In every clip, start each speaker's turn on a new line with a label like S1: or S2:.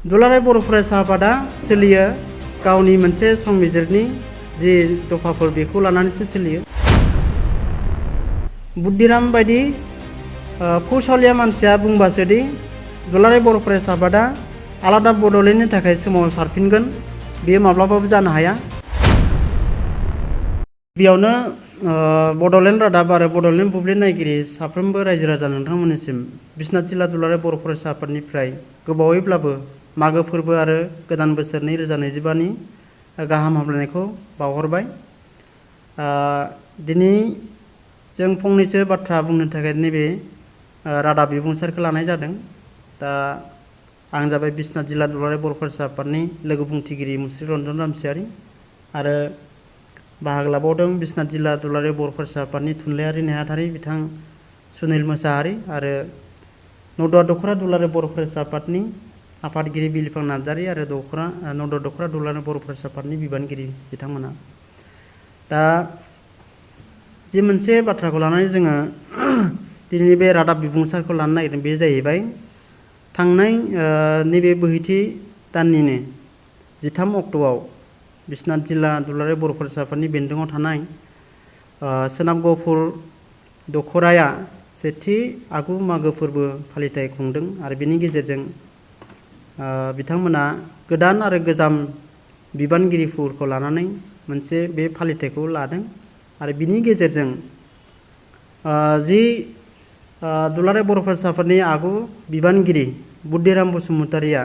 S1: दुलाराय बर' फरायसा आफादा सोलियो गावनि मोनसे संबिजिरनि जि दफाफोर बेखौ लानानैसो सोलियो। बुद्धिराम बायदि फौसालिया मानसिया बुंबासोदि दुलाराय बर' फरायसा आफादा आलादा बड'लेण्डनि थाखाय सोमावसारफिनगोन, बेयो माब्लाबाबो जानो हाया। बेयावनो बड'लेण्ड रादाब आरो बड'लेण्ड बुब्लि नायगिरि साफ्रोमबो रायजो राजा नोंथांमोननिसिम बिश्वनाथ जिल्ला दुलाराय बर' फरायसा आफादनिफ्राय गोबावैब्लाबो मागो फोरबो आरो गोदान बोसोर 2025नि गाहाम हामलायनायखौ बावहरबाय। दिनै जों फंनैसो बाथ्रा बुंनो थाखाय नैबे रादाब बिबुंसारखौ लानाय जादों। दा आं जाबाय बिश्वनाथ जिल्ला दुलाराय बर' फरायसा आफादनि लोगो बुंथिगिरि मुस्रि रन्जन रामसियारि आरो बाहागो लाबावदों बिश्वनाथ जिल्ला दुलाराय बर' फरायसा आफादनि थुनलाइयारि नेहाथारि बिथां सुनिल मोसाहारि आरो नदुवा दख'रा दुलाराय बर' फरायसा आफादनि आफादगिरि बिलिफां नार्जारि आरो नदुवा दख'रा दुलाराय बर' फरायसा आफादनि बिबानगिरि बिथांमोना। दा जि मोनसे बाथ्राखौ लानानै जोङो दिनैनि बे रादाब बिबुंसारखौ लानो नागिरदों बे जाहैबाय थांनाय नैबे बोहैथि दाननिनो 13 अक्ट'आव बिश्वनाथ जिल्ला दुलाराय बर' फरायसा आफादनि बेन्दोङाव थानाय सोनाब गहपुर दख'राया सेथि आगु मागो फोरबो फालिथाय खुंदों आरो बेनि गेजेरजों बिथांमोना गोदान आरो गोजाम बिबानगिरिफोरखौ लानानै मोनसे बे फालिथायखौ लादों आरो बिनि गेजेरजों जि दुलाराय बर' फरायसा आफादनि आगु बिबानगिरि बुद्धिराम बसुमतारिया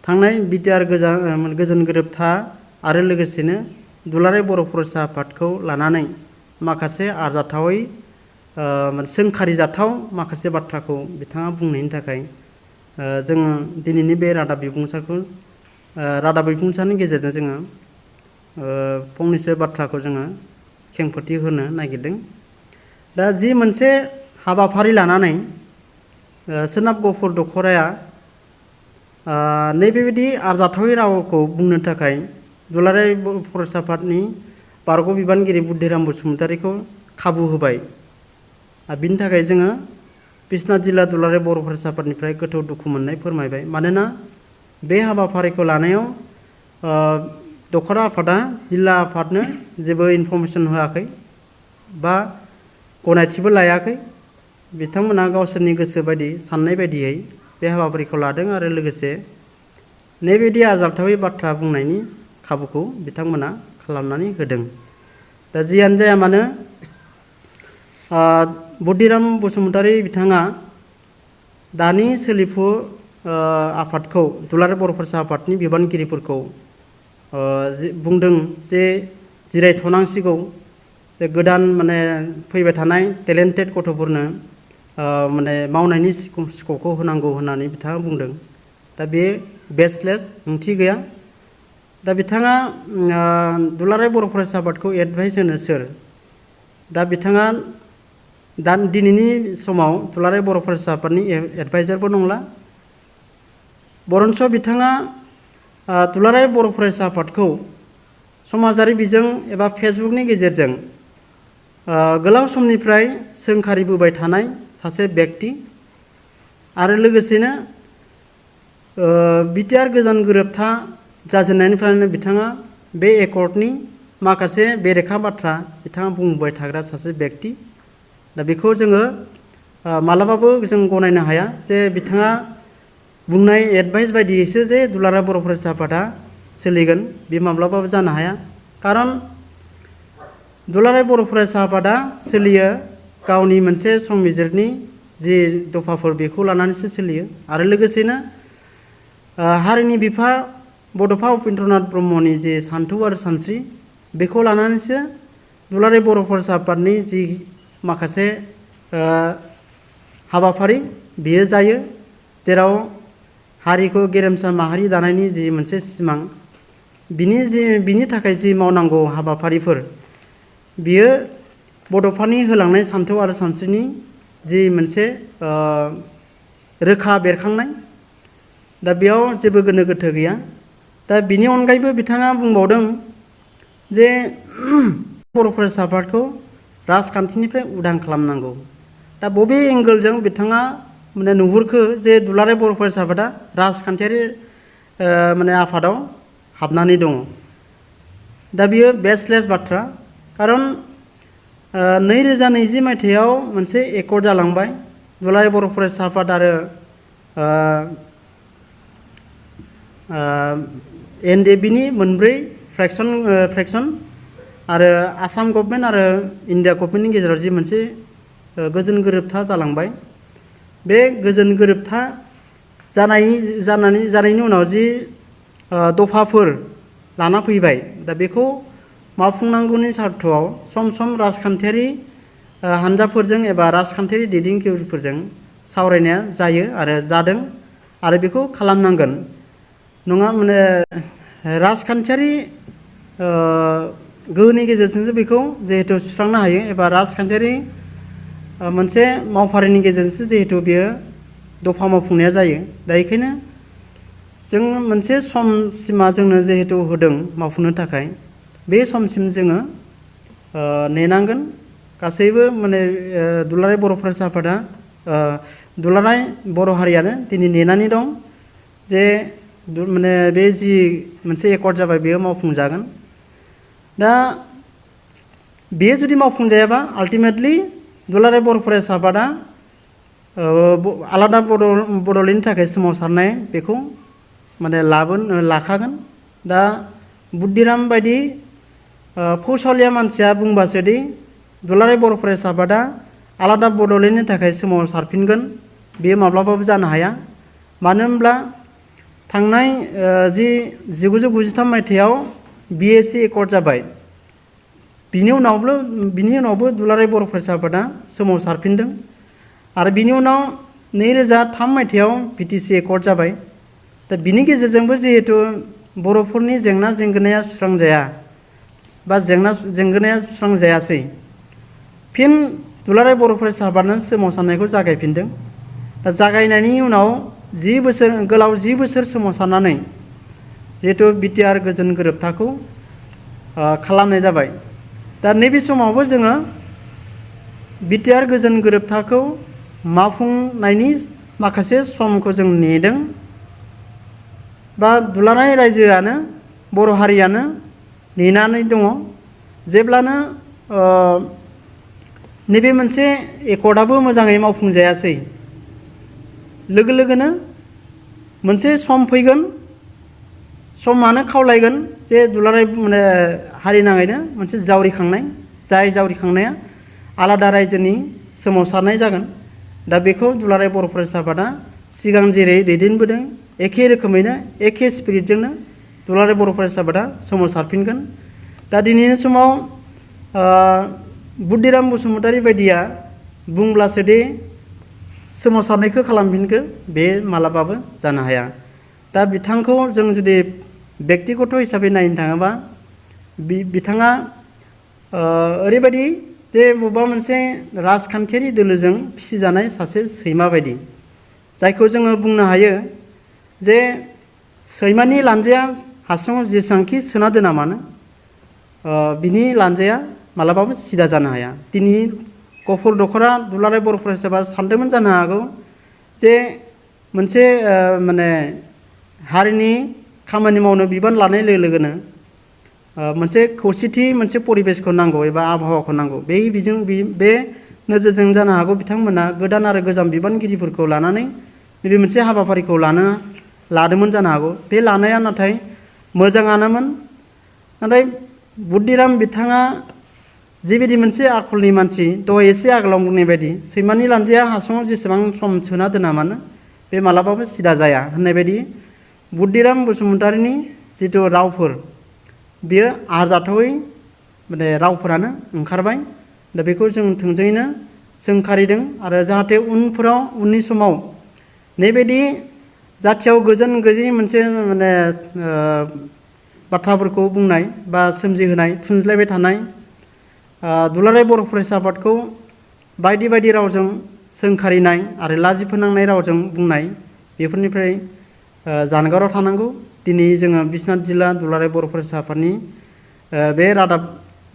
S1: थांनाय बिटिआर गोजोन गोरोबथा आरो लोगोसेनो दुलाराय बर' फरायसा आफादखौ लानानै माखासे आरजाथावै सोंखारिजाथाव माखासे बाथ्राखौ बिथाङा बुंनायनि थाखाय जोङो दिनैनि बे रादाब बिबुंसारनि गेजेरजों जोङो फंनैसो बाथ्राखौ जोङो खेंफोरथि होनो नागिरदों। दा जि मोनसे हाबाफारि लानानै सोनाब गहपुर दख'राया नैबेबायदि आरजाथावै रावखौ बुंनो थाखाय दुलाराय बर' फरायसा आफादनि बारग' बिबानगिरि बुद्धिराम बसुमतारिखौ खाबु होबाय। बिनि थाखाय जोङो बिश्वनाथ जिल्ला दुलाराय बर' फरायसा आफादनिफ्राय गोथौ दुखु मोननाय फोरमायबाय। मानोना बे हाबाफारिखौ लानायाव दख'रा आफादा जिल्ला आफादनो जेबो इनफरमेसन होआखै बा गनायथिबो लायाखै। बिथांमोना गावसोरनि गोसो बायदि साननाय बायदियै बे हाबाफारिखौ लादों आरो लोगोसे नैबेबायदि आरजाथावै बाथ्रा बुंनायनि खाबुखौ बिथांमोना खालामनानै होदों। दा जियानो जाया मानो बुद्धिराम बसुमतारि बिथाङा दानि सोलिफु आफादखौ दुलाराय बर' फरायसा आफादनि बिबानगिरिफोरखौ बुंदों जे जिरायथ'नांसिगौ, जे गोदान फैबाय थानाय टेलेन्टेड गथ'फोरनो मावनायनि स्कपखौ होनांगौ होननानै बिथाङा बुंदों। दा बे बेसलेस, ओंथि गैया। दा बिथाङा दुलाराय बर' फरायसा आफादखौ एडभाइस होनो सोर? दा बिथाङा दिनैनि समाव दुलाराय बर' फरायसा आफादनि एडभाइजारबो नंला, बरन्स बिथाङा दुलाराय बर' फरायसा आफादखौ समाजारि बिजों एबा फेसबुकनि गेजेरजों गोलाव समनिफ्राय सोंखारिबोबाय थानाय सासे बेक्ति आरो लोगोसेनो बिटिआर गोजोन गोरोबथा जाजेननायनिफ्रायनो बिथाङा बे एकर्डनि माखासे बेरेखा बाथ्रा बिथाङा बुंबाय थाग्रा सासे बेक्ति। दा बेखौ जोङो मालाबाबो जों गनायनो हाया जे बिथाङा बुंनाय एडभाइस बायदियैसो जे दुलाराय बर' फरायसा आफादा सोलिगोन, बे माब्लाबाबो जानो हाया। खारन दुलाराय बर' फरायसा आफादा सोलियो गावनि मोनसे संबिजिरनि जि दफाफोर बेखौ लानानैसो सोलियो आरो लोगोसेनो हारिनि बिफा बड'फा उपेन्द्रनाथ ब्रह्मनि जि सान्थौ आरो सानस्रि बेखौ लानानैसो दुलाराय बर' फरायसा आफादनि जि माखासे हाबाफारि बेयो जायो, जेराव हारिखौ गेरेमसा माहारि दानायनि जि मोनसे सिमां बिनि थाखाय जि मावनांगौ हाबाफारिफोर बियो बड'फानि होलांनाय सान्थौ आरो सानस्रिनि जि मोनसे रोखा बेरखांनाय। दा बेयाव जेबो गोनो गोथो गैया। दा बिनि अनगायैबो बिथाङा बुंबावदों जे बर' फरायसा आफादखौ राजखान्थिनिफ्राय उदां खालामनांगौ। दा बबे एंगोलजों बिथाङा माने नुहुरखो जे दुलाराय बर' फरायसा आफादा राजखान्थियारि माने आफादाव हाबनानै दङ। दा बियो बेसलेस बाथ्रा, खारन 2020 मायथाइयाव मोनसे एकर्ड जालांबाय दुलाराय बर' फरायसा आफाद आरो एनडिएफबिनि मोनब्रै फ्रेक्सन आरो आसाम गभर्नमेन्ट आरो इन्डिया गभर्नमेन्टनि गेजेराव जि मोनसे गोजोन गोरोबथा जालांबाय। बे गोजोन गोरोबथा जानायनि उनाव जि दफाफोर लाना फैबाय, दा बेखौ मावफुंनांगौनि सार्थआव सम सम राजखान्थियारि हानजाफोरजों एबा राजखान्थियारि दैदेनगिरिफोरजों सावरायनाया जायो आरो जादों आरो बेखौ खालामनांगोन। नङा माने राजखान्थियारि गोहोनि गेजेरजोंसो बेखौ जिहेतु सुस्रांनो हायो एबा राजखान्थियारि मोनसे मावफारिनि गेजेरजोंसो जिहेतु बेयो दफा मावफुंनाया जायो। दा बेखायनो जों मोनसे सम सिमा जोंनो जिहेतु होदों मावफुंनो थाखाय, बे समसिम जोङो नेनांगोन। गासैबो माने दुलाराय बर' फरायसा आफादा दुलाराय बर' हारियानो दिनै नेनानै दं जे माने बे जि मोनसे एकर्ड जाबाय बेयो मावफुंजागोन। दा बेयो जुदि मावफुंजायाबा आल्टिमेटलि दुलाराय बर' फरायसा आफादा आलादा बड'लेण्डनि थाखाय सोमावसारनाय बेखौ माने लाखागोन। दा बुद्दिराम बायदि फौसालिया मानसिया बुंबासोदि दुलाराय बर' फरायसा आफादा आलादा बड'लेण्डनि थाखाय सोमावसारफिनगोन, बेयो माब्लाबाबो जानो हाया। मानो होनब्ला थांनाय 1993 मायथाइयाव बिएसि एकर्ड जाबाय। बिनि उनावबो दुलाराय बर' फरायसा आफादा सोमावसारफिनदों आरो बिनि उनाव 2003 मायथाइयाव बिटिसि एकर्ड जाबाय। दा बिनि गेजेरजोंबो जिहेतु बर'फोरनि जेंना जेंगोनाया सुस्रांजाया बा जेंगोनाया सुस्रांजायासै, फिन दुलाराय बर' फरायसा आफादानो सोमावसारनायखौ जागायफिनदों। दा जागायनायनि उनाव 10 बोसोर सोमावसारनानै जिहेतु बिटिआर गोजोन गोरोबथाखौ खालामनाय जाबाय। दा नैबे समावबो जोङो बिटिआर गोजोन गोरोबथाखौ मावफुंनायनि माखासे समखौ जों नेदों बा दुलाराय रायजोआनो बर' हारियानो नेनानै दङ। जेब्लानो नैबे मोनसे एकर्डआबो मोजाङै मावफुंजायासै, लोगो लोगोनो मोनसे सम फैगोन, समानो खावलायगोन जे दुलाराय माने हारि नाङैनो मोनसे जावरिखांनाय, जाय जावरिखांनाया आलादा रायजोनि सोमावसारनाय जागोन। दा बेखौ दुलाराय बर' फरायसा आफादा सिगां जेरै दैदेनबोदों एखे रोखोमैनो एखे स्पिरिटजोंनो दुलाराय बर' फरायसा आफादा सोमावसारफिनगोन। दा दिनैनि समाव बुद्दिराम बसुमतारी बायदिया बुंब्लासोदि सोमावसारनायखौ खालामफिनगोन, बे मालाबाबो जानो हाया। दा बिथांखौ जों जुदि बेक्तिगत हिसाबै नायनो थाङोबा बिथाङा ओरैबायदि जे बबेबा मोनसे राजखान्थियारि दोलोजों फिसिजानाय सासे सैमा बायदि, जायखौ जोङो बुंनो हायो जे सैमानि लानजाया हासुङाव जेसांखि सोना दोना मानो बिनि लानजाया मालाबाबो सिदा जानो हाया। दिनै गफुर दख'रा दुलाराय बर' फरायसा आफादा सानदोंमोन जानो हागौ जे मोनसे माने हारिनि खामानि मावनो बिबान लानाय लोगो लोगोनो मोनसे खौसेथि मोनसे परिबेसखौ नांगौ एबा आबहावाखौ नांगौ। बे नोजोरजों जानो हागौ बिथांमोना गोदान आरो गोजाम बिबानगिरिफोरखौ लानानै नैबे मोनसे हाबाफारिखौ लादोंमोन जानो हागौ। बे लानाया नाथाय मोजाङानोमोन। नाथाय बुद्दिराम बिथाङा जिबायदि मोनसे आखलनि मानसि, दहाय एसे आगोलाव बुंनाय बायदि सैमानि लानजाया हासुङाव जेसेबां सम सोना दोना मानो बे मालाबाबो सिदा जाया होननाय बायदि बुद्दिराम बसुमतारीनि जिथु रावफोर बेयो आरजाथावै माने रावफोरानो ओंखारबाय। दा बेखौ जों थोंजोङैनो सोंखारिदों आरो जाहाथे उननि समाव नैबायदि जाथियाव गोजोन गैयै मोनसे माने बाथ्राफोरखौ बुंनाय बा सोमजिहोनाय, थुनज्लायबाय थानाय, दुलाराय बर' फरायसा आफादखौ बायदि बायदि रावजों सोंखारिनाय आरो लाजि फोनांनाय रावजों बुंनाय, बेफोरनिफ्राय जानगाराव थानांगौ। दिनै जोङो बिश्वनाथ जिल्ला दुलाराय बर' फरायसा आफादनि बे रादाब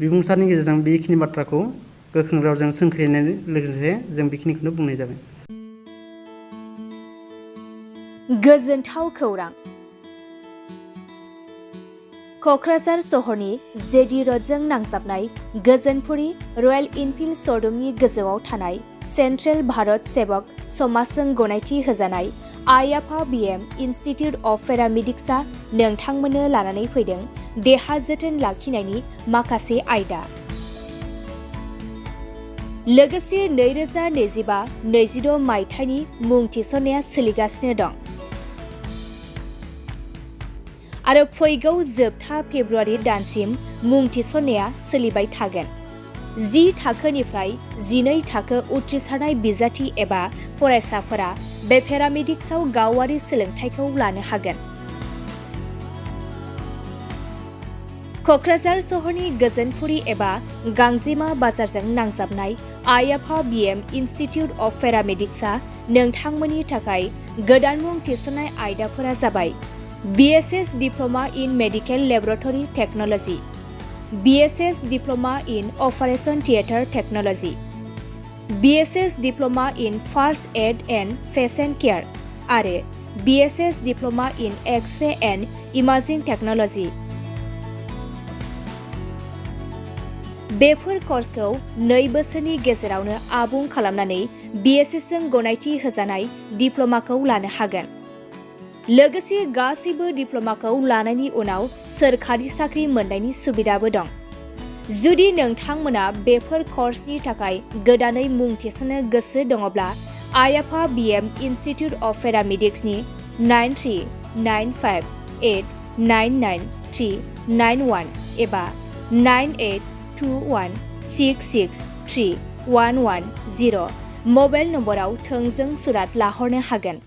S1: बिबुंसारनि गेजेरजों बेखिनि बाथ्राखौ गोख्रों रावजों सोंखारिनायजों लोगोसे जों बेखिनिखौनो बुंनाय जाबाय।
S2: गोजोनथाव खौरां। क'क्राझार सहरनि जेडि र'डजों नांजाबनाय गोजोनपुरी रयेल इनफिल्ड श'रुमनि गोजौआव थानाय सेन्ट्रेल भारत सेवक समाजजों गनायथि होजानाय आइ आफा बिएम इनस्टिट्युट अफ पेरामेडिक्सआ नोंथांमोननो लानानै फैदों देहा जोथोन लाखिनायनि माखासे आयदा। लोगोसे 2025-26 मायथाइनि मुं थिसननाया सोलिगासिनो दं आरो फैगौ जोबथा फेब्रुआरि दानसिम मुं थिसननाया सोलिबाय थागोन। 10 थाखोनिफ्राय 12 थाखो उथ्रिसारनाय बिजाथि एबा फरायसाफोरा बे पेरामेडिक्सआव गावारि सोलोंथाइखौ लानो हागोन। क'क्राझार सहरनि गोजोनपुरी एबा गांजेमा बाजारजों नांजाबनाय आइ आफा बिएम इनस्टिट्युट अफ पेरामेडिक्सआ नोंथांमोननि थाखाय गोदान मुं थिसननाय आयदाफोरा जाबाय BSS Diploma in Medical Laboratory Technology, BSS Diploma in Operation Theatre Technology, BSS Diploma in First Aid and Patient Care आरो BSS Diploma in X-ray and Imaging Technology। बेफोर कर्सखौ 2 बोसोरनि गेजेरावनो आबुं खालामनानै BSS जों गनायथि होजानाय डिप्ल'माखौ लानो हागोन। लोगोसे गासैबो डिप्ल'माखौ लानायनि उनाव सोरखारि साख्रि मोननायनि सुबिदाबो दं। जुदि नोंथांमोना बेफोर कर्सनि थाखाय गोदानै मुं थिसननो गोसो दङब्ला आइ आफा बिएम इनस्टिट्युट अफ पेरामेडिक्सनि 9395899391 एबा 9821663110 मबाइल नम्बराव थोंजों सुरात लाहरनो हागोन।